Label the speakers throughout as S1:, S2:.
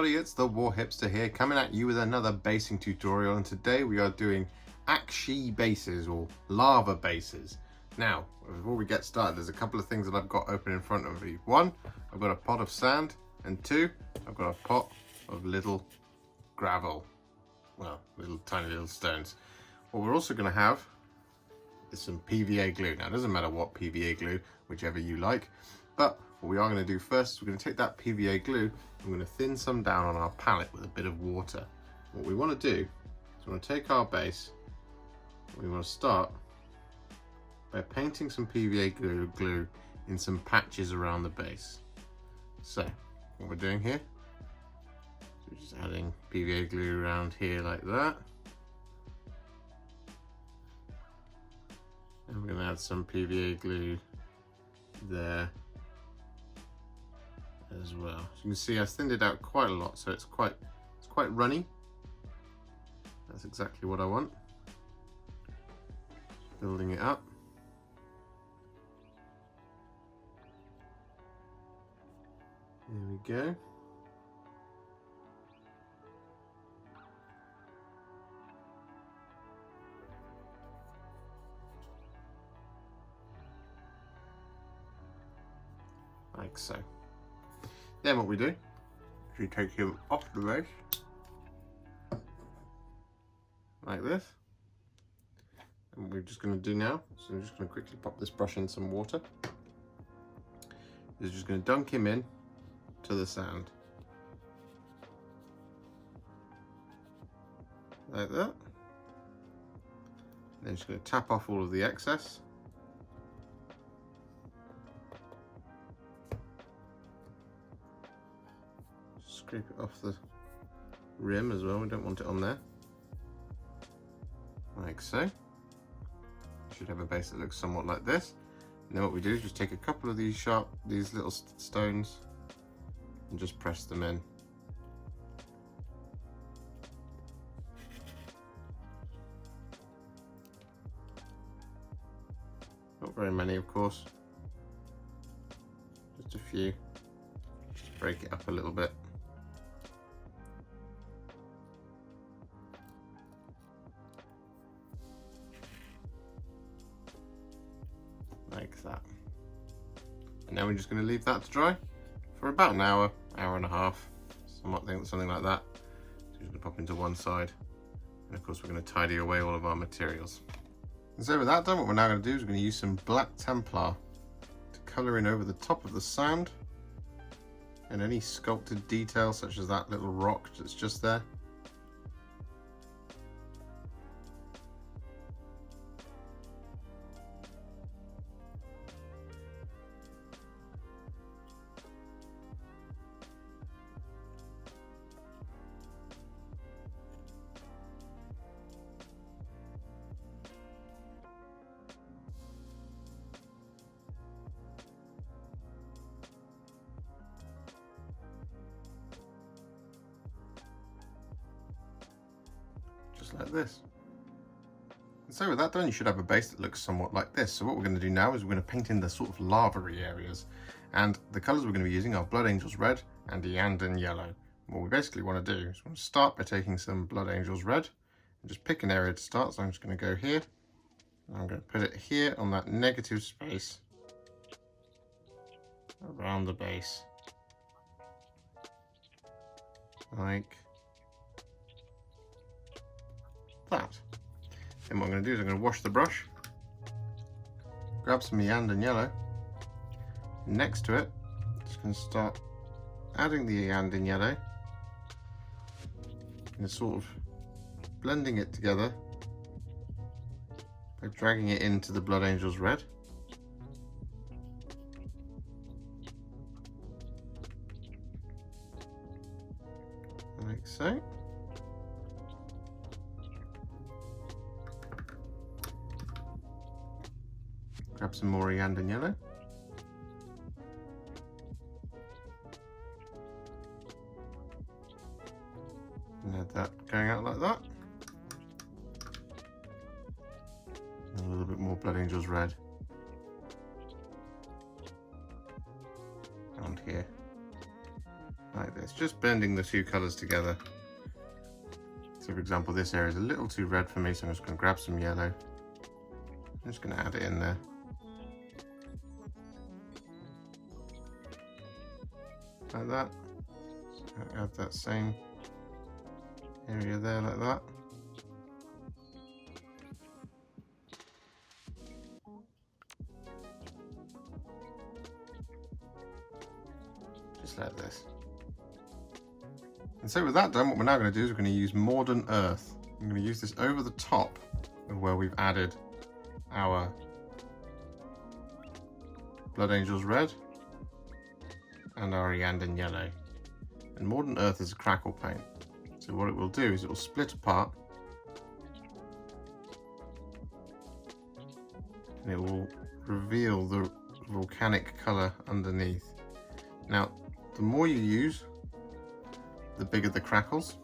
S1: everybody, it's the Warhipster here, coming at you with another basing tutorial, and today we are doing Akshi bases, or lava bases. Now, before we get started, there's a couple of things that I've got open in front of me. One, I've got a pot of sand, and two, I've got a pot of little gravel. Well, tiny little stones. What we're also going to have is some PVA glue. Now, it doesn't matter what PVA glue, whichever you like, but what we are going to do first is we're going to take that PVA glue and we're going to thin some down on our palette with a bit of water. What we want to do is we want to take our base, we want to start by painting some PVA glue in some patches around the base. So what we're doing here, we're just adding PVA glue around here like that. And we're going to add some PVA glue there as well. As you can see, I thinned it out quite a lot, so it's quite runny. That's exactly what I want. Just building it up. There we go. Like so. Then what we do is we take him off the base, like this. And what we're just going to do now, so I'm just going to quickly pop this brush in some water. Is just going to dunk him in to the sand. Like that. Then just going to tap off all of the excess. Scrape it off the rim as well, we don't want it on there. Like so. Should have a base that looks somewhat like this. And then what we do is just take a couple of these little stones and just press them in. Not very many, of course. Just a few. Just break it up a little bit. Like that. And now we're just going to leave that to dry for about an hour, hour and a half, something like that. So we're just going to pop into one side, and of course we're going to tidy away all of our materials. And so with that done, what we're now going to do is we're going to use some black Templar to colour in over the top of the sand and any sculpted detail such as that little rock that's just there. Just like this. And so with that done, you should have a base that looks somewhat like this. So what we're going to do now is we're going to paint in the sort of lava-y areas, and the colours we're going to be using are Blood Angels Red and Iyanden Yellow. And what we basically want to do is we want to start by taking some Blood Angels Red and just pick an area to start. So I'm just going to go here, and I'm going to put it here on that negative space around the base, like that. And what I'm going to do is I'm going to wash the brush, grab some Iyanden Yellow, next to it, just going to start adding the Iyanden Yellow and sort of blending it together by dragging it into the Blood Angels Red. Like so. Grab some more Iyanden Yellow. And add that going out like that. And a little bit more Blood Angels Red. around here like this, just blending the two colours together. So for example, this area is a little too red for me, so I'm just going to grab some yellow. I'm just going to add it in there. Like that. So add that same area there like that. Just like this. And so with that done, what we're now going to do is we're going to use Mordant Earth. I'm going to use this over the top of where we've added our Blood Angels Red and our Iyanden Yellow. And Mordant Earth is a crackle paint. So what it will do is it will split apart and it will reveal the volcanic colour underneath. Now, the more you use, the bigger the crackles.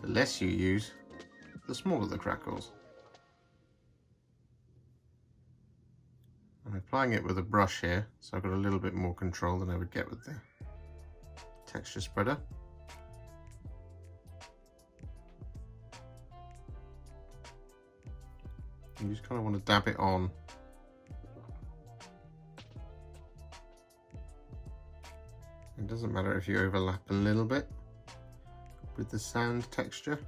S1: The less you use, the smaller the crackles. I'm applying it with a brush here, so I've got a little bit more control than I would get with the texture spreader. You just kind of want to dab it on. It doesn't matter if you overlap a little bit with the sand texture.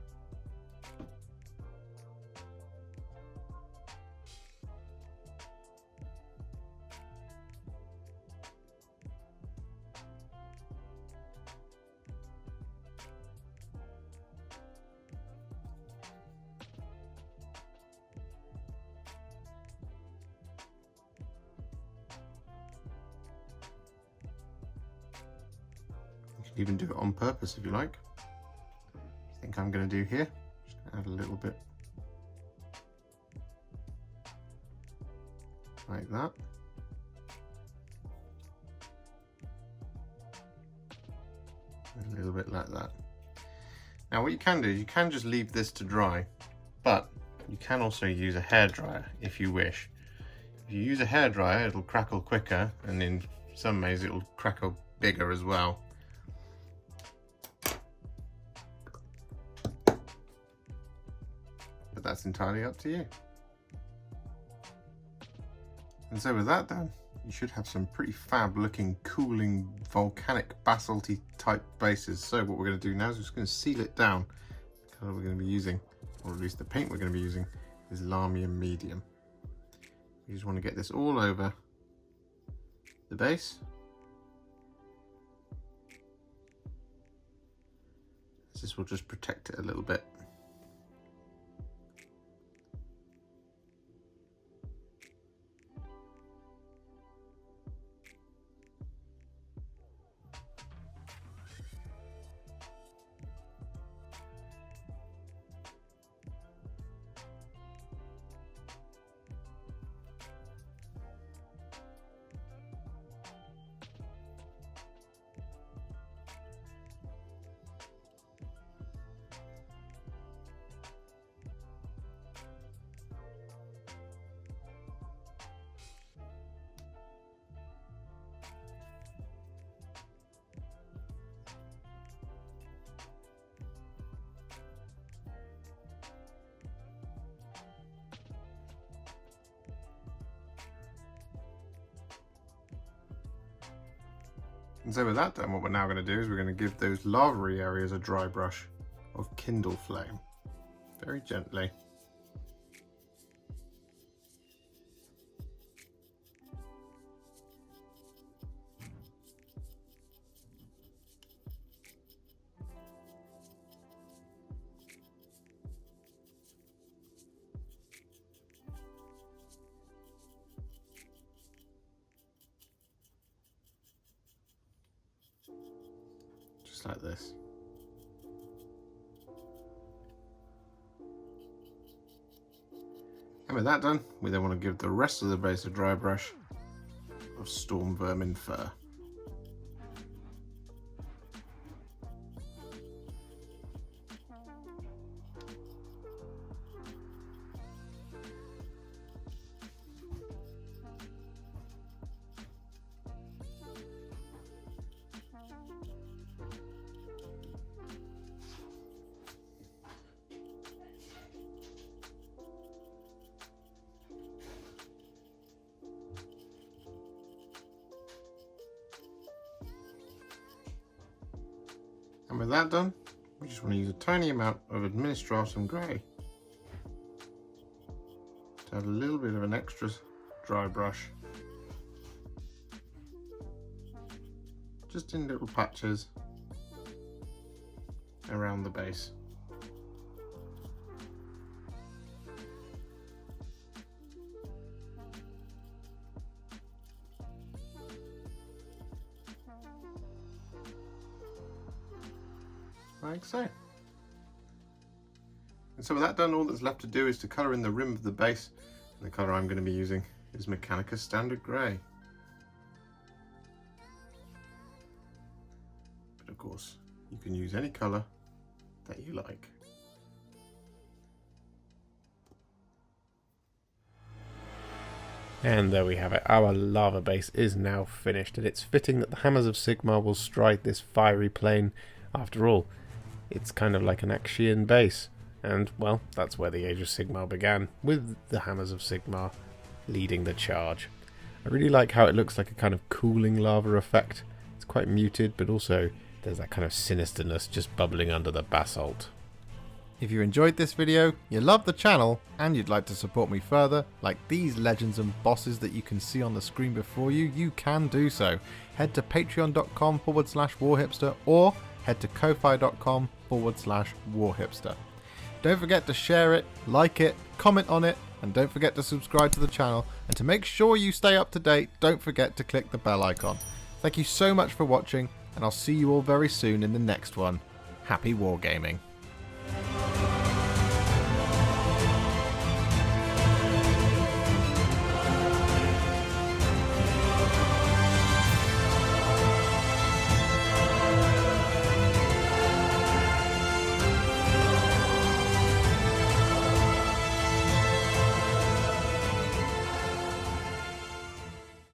S1: Even do it on purpose if you like. I think I'm going to do here. Just gonna add a little bit like that. A little bit like that. Now what you can do is you can just leave this to dry, but you can also use a hairdryer if you wish. If you use a hairdryer, it'll crackle quicker, and in some ways it'll crackle bigger as well. But that's entirely up to you. And so with that done, you should have some pretty fab looking, cooling, volcanic, basalty type bases. So what we're going to do now is we're just going to seal it down. The colour we're going to be using, or at least the paint we're going to be using, is Lahmian Medium. You just want to get this all over the base. This will just protect it a little bit. And so with that done, what we're now going to do is we're going to give those lavary areas a dry brush of Kindleflame, very gently. Just like this. And with that done, we then want to give the rest of the base a dry brush of Stormvermin Fur. with that done, we just want to use a tiny amount of Administratum Grey to add a little bit of an extra dry brush, just in little patches around the base. Like so. And so with that done, all that's left to do is to colour in the rim of the base, and the colour I'm going to be using is Mechanicus Standard Grey. But of course, you can use any colour that you like.
S2: And there we have it, our lava base is now finished, and it's fitting that the hammers of Sigmar will stride this fiery plane. After all, it's kind of like an Axian base, and well, that's where the Age of Sigmar began, with the hammers of Sigmar leading the charge. I really like how it looks like a kind of cooling lava effect. It's quite muted, but also there's that kind of sinisterness just bubbling under the basalt.
S3: If you enjoyed this video, you love the channel, and you'd like to support me further, like these legends and bosses that you can see on the screen before you, you can do so. Head to patreon.com/warhipster or head to ko-fi.com/warhipster. Don't forget to share it, like it, comment on it, and don't forget to subscribe to the channel. And to make sure you stay up to date, don't forget to click the bell icon. Thank you so much for watching, and I'll see you all very soon in the next one. Happy wargaming.